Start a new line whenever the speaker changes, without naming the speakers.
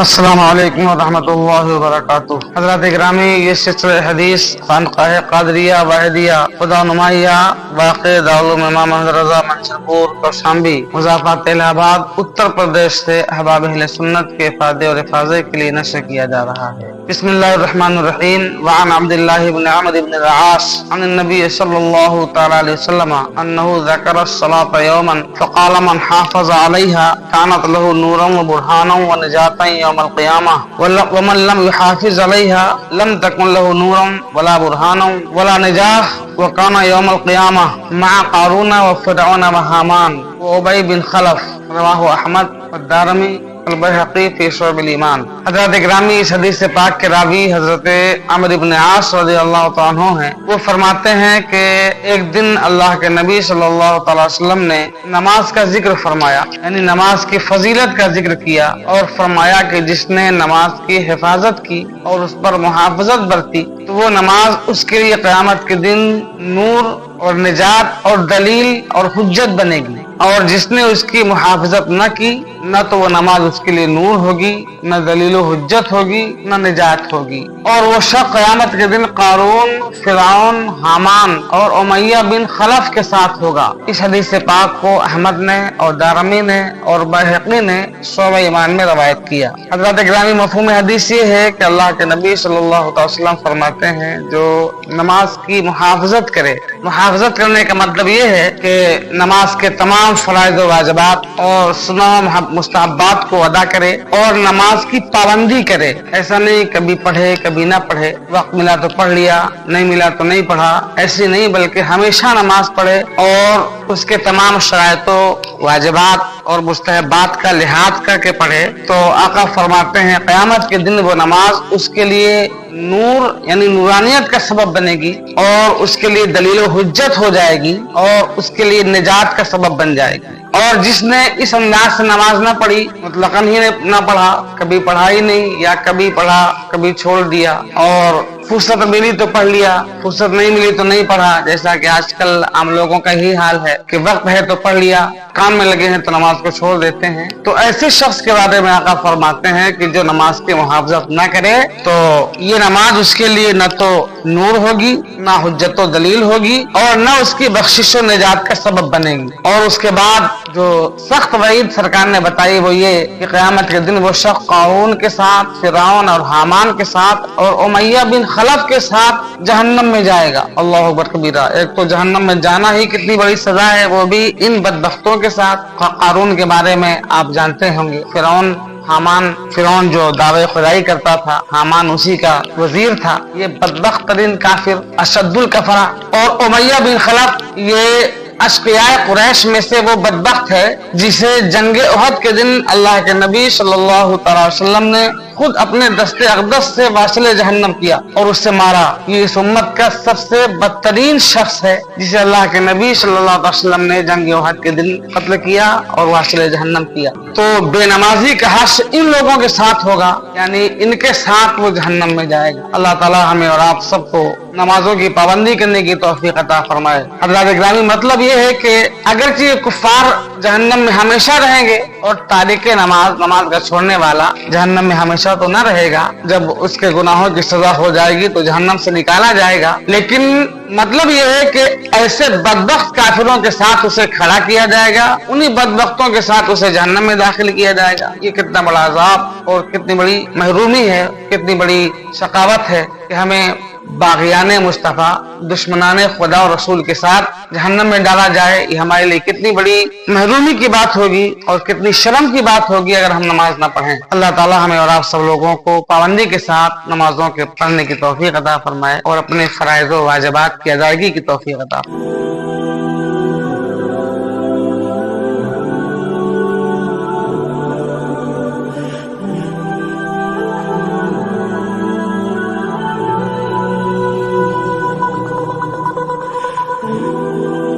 السلام علیکم ورحمۃ اللہ وبرکاتہ۔ حضرات گرامی، یہ سلسلہ حدیث خانقاہ قادریہ واحدیہ خدا نمائیہ واقع دارالعلوم امام احمد رضا منشرپور کوشامبی مضافات الہ آباد اتر پردیش سے احباب اہل سنت کے افادے اور افاظے کے لیے نشر کیا جا رہا ہے۔ بسم اللہ الرحمن الرحیم۔ وعن عبد اللہ بن عمرو بن العاص عن النبی صلی اللہ تعالی علیہ وسلم انہ ذکر الصلاۃ یوما فقال من حافظ علیہا کانت له نورا وبرہانا ونجاتا یوم القیامہ ومن لم يحافظ علیہا لم تکن له نورا ولا برہانا ولا نجاح وکان یوم القیامہ مع قارون وفرعون وہامان وابی بن خلف۔ رواہ احمد والدارمی البیہقی فی شعب الایمان۔ حضرات گرامی، اس حدیث پاک کے راوی حضرت عمرو بن عاص رضی اللہ تعالیٰ عنہ ہیں۔ وہ فرماتے ہیں کہ ایک دن اللہ کے نبی صلی اللہ تعالی وسلم نے نماز کا ذکر فرمایا، یعنی نماز کی فضیلت کا ذکر کیا، اور فرمایا کہ جس نے نماز کی حفاظت کی اور اس پر محافظت برتی تو وہ نماز اس کے لیے قیامت کے دن نور اور نجات اور دلیل اور حجت بنے گی، اور جس نے اس کی محافظت نہ کی نہ تو وہ نماز اس کے لیے نور ہوگی، نہ دلیل و حجت ہوگی، نہ نجات ہوگی، اور وہ شخص قیامت کے دن قارون، فرعون، حامان اور امیہ بن خلف کے ساتھ ہوگا۔ اس حدیث پاک کو احمد نے اور دارمی نے اور بیہقی نے شعب ایمان میں روایت کیا۔ حضرات گرامی، مفہوم حدیث یہ ہے کہ اللہ کے نبی صلی اللہ علیہ وسلم فرماتے ہیں جو نماز کی محافظت کرے، محافظت کرنے کا مطلب یہ ہے کہ نماز کے تمام فرائض و واجبات اور سنن مستحبات کو ادا کرے اور نماز کی پابندی کرے۔ ایسا نہیں کبھی پڑھے کبھی نہ پڑھے، وقت ملا تو پڑھ لیا، نہیں ملا تو نہیں پڑھا، ایسی نہیں، بلکہ ہمیشہ نماز پڑھے اور اس کے تمام شرائط و واجبات اور مستحبات کا لحاظ کر کے پڑھے۔ تو آقا فرماتے ہیں قیامت کے دن وہ نماز اس کے لیے نور یعنی نورانیت کا سبب بنے گی، اور اس کے لیے دلیل و حجت ہو جائے گی، اور اس کے لیے نجات کا سبب بن جائے گی۔ اور جس نے اس انداز سے نماز نہ پڑھی، مطلقاً ہی نہ پڑھا، کبھی پڑھا ہی نہیں، یا کبھی پڑھا کبھی چھوڑ دیا، اور فرصت ملی تو پڑھ لیا، فرصت نہیں ملی تو نہیں پڑھا، جیسا کہ آج کل عام لوگوں کا ہی حال ہے کہ وقت ہے تو پڑھ لیا، کام میں لگے ہیں تو نماز کو چھوڑ دیتے ہیں۔ تو ایسے شخص کے بارے میں آقا فرماتے ہیں کہ جو نماز کی محافظت نہ کرے تو یہ نماز اس کے لیے نہ تو نور ہوگی، نہ حجت و دلیل ہوگی، اور نہ اس کی بخشش و نجات کا سبب بنے گی۔ اور اس کے بعد جو سخت وعید سرکار نے بتائی وہ یہ کہ قیامت کے دن وہ شخص قارون کے ساتھ، فرعون اور حامان کے ساتھ اور امیہ بن خلف کے ساتھ جہنم میں جائے گا۔ اللہ اکبر کبیرہ۔ ایک تو جہنم میں جانا ہی کتنی بڑی سزا ہے، وہ بھی ان بدبختوں کے ساتھ۔ قارون کے بارے میں آپ جانتے ہوں گے، فرعون جو دعوے خدائی کرتا تھا، حامان اسی کا وزیر تھا، یہ بدبخت ترین کافر، اشد الکفرہ، اور امیہ بن خلف یہ اشقیاء قریش میں سے وہ بدبخت ہے جسے جنگ احد کے دن اللہ کے نبی صلی اللہ علیہ وسلم نے خود اپنے دست اقدس سے واصل جہنم کیا اور اس سے مارا۔ یہ اس امت کا سب سے بدترین شخص ہے جسے اللہ کے نبی صلی اللہ علیہ وسلم نے جنگ احد کے دن قتل کیا اور واصل جہنم کیا۔ تو بے نمازی کا حشر ان لوگوں کے ساتھ ہوگا، یعنی ان کے ساتھ وہ جہنم میں جائے گا۔ اللہ تعالی ہمیں اور آپ سب کو نمازوں کی پابندی کرنے کی توفیق عطا فرمائے۔ حضرات گرامی، مطلب یہ ہے کہ اگرچہ کفار جہنم میں ہمیشہ رہیں گے اور تارک نماز کا چھوڑنے والا جہنم میں ہمیشہ تو نہ رہے گا، جب اس کے گناہوں کی سزا ہو جائے گی تو جہنم سے نکالا جائے گا، لیکن مطلب یہ ہے کہ ایسے بدبخت کافروں کے ساتھ اسے کھڑا کیا جائے گا، انہی بدبختوں کے ساتھ اسے جہنم میں داخل کیا جائے گا۔ یہ کتنا بڑا عذاب اور کتنی بڑی محرومی ہے، کتنی بڑی شقاوت ہے کہ ہمیں باغیان مصطفیٰ، دشمنان خدا اور رسول کے ساتھ جہنم میں ڈالا جائے۔ یہ ہمارے لیے کتنی بڑی محرومی کی بات ہوگی اور کتنی شرم کی بات ہوگی اگر ہم نماز نہ پڑھیں۔ اللہ تعالی ہمیں اور آپ سب لوگوں کو پابندی کے ساتھ نمازوں کے پڑھنے کی توفیق عطا فرمائے اور اپنے فرائض و واجبات کی ادائیگی کی توفیق عطا فرمائے۔